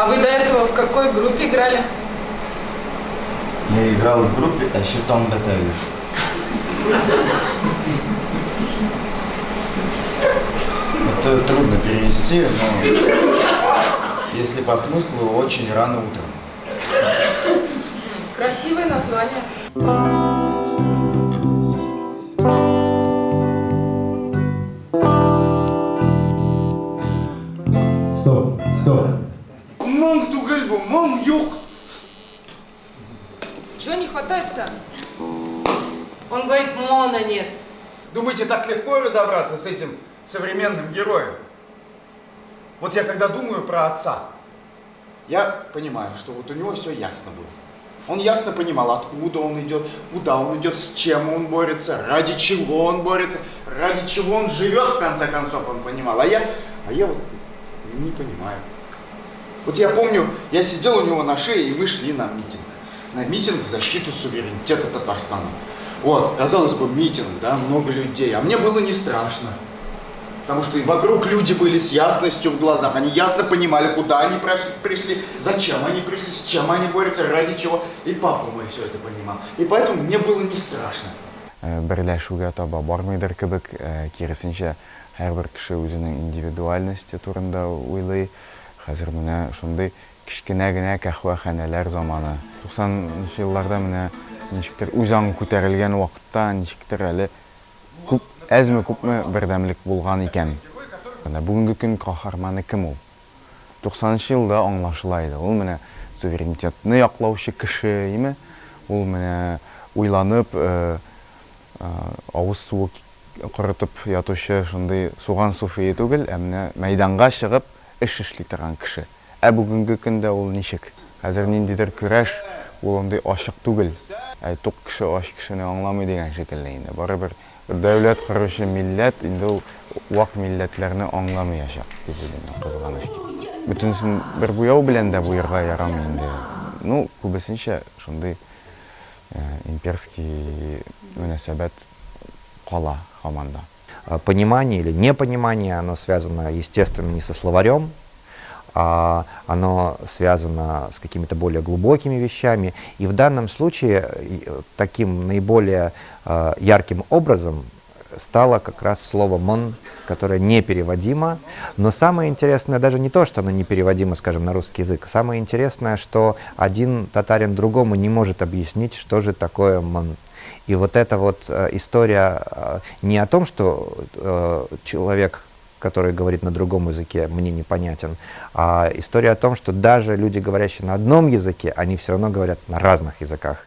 А вы до этого в какой группе играли? Я играл в группе Эшитон Бетели. Это трудно перевести, но если по смыслу, очень рано утром. Красивое название. Стоп, стоп. Мон тугельбу, мон юг. Чего не хватает-то? Он говорит, мона нет. Думаете, так легко разобраться с этим современным героем? Вот я когда думаю про отца, я понимаю, что вот у него все ясно было. Он ясно понимал, откуда он идет, куда он идет, с чем он борется, ради чего он борется, ради чего он живет, в конце концов, он понимал. А я вот не понимаю. Вот я помню, я сидел у него на шее, и мы шли на митинг. На митинг в защиту суверенитета Татарстана. Вот, казалось бы, митинг, да, много людей. А мне было не страшно. Потому что и вокруг люди были с ясностью в глазах. Они ясно понимали, куда они пришли, зачем они пришли, с чем они борются, ради чего. И папа мой все это понимал. И поэтому мне было не страшно. Бірләшугә таба бармыйдыр кебек, киресенчә, һәрбер кеше үзенең индивидуальности турында уйлый. Хәзер менә шундый кичкенә генә каһвәханәләр заманы. 90-нчы елларда менә ничектер үзаң күтәрелгән вакытта ничектер әле күп әзме-күпме бердәмлек булган икән. Менә бүгенге көн каһарманы кем ул? 90-нчы елда аңлашыла иде. Ул менә суверенитетны яклаучы кеше, име? Ул менә уйланып, авыз суы корытып ятучы шундый суган суфие түгел, ә менә мәйданга чыгып эш эшли торган кеше. Ә бүгенге көндә ул ничек? Хәзер ниндидер көрәш, ул андый ачык түгел. Тук кеше аш кешене аңламый дигән шикелле инде. Барыбер дәүләт коручы милләт инде ул вак милләтләрне аңламаячак дип уйлыйм, кызганыч. Бөтенсен бер буяу белән дә буярга ярамый инде. Ну, күбесенчә шундый имперский мөнәсәбәт кала һаманда. Понимание или непонимание, оно связано, естественно, не со словарем, а оно связано с какими-то более глубокими вещами. И в данном случае таким наиболее ярким образом стало как раз слово «мон», которое непереводимо. Но самое интересное даже не то, что оно непереводимо, скажем, на русский язык. Самое интересное, что один татарин другому не может объяснить, что же такое «мон». И вот эта вот история не о том, что человек, который говорит на другом языке, мне непонятен, а история о том, что даже люди, говорящие на одном языке, они все равно говорят на разных языках.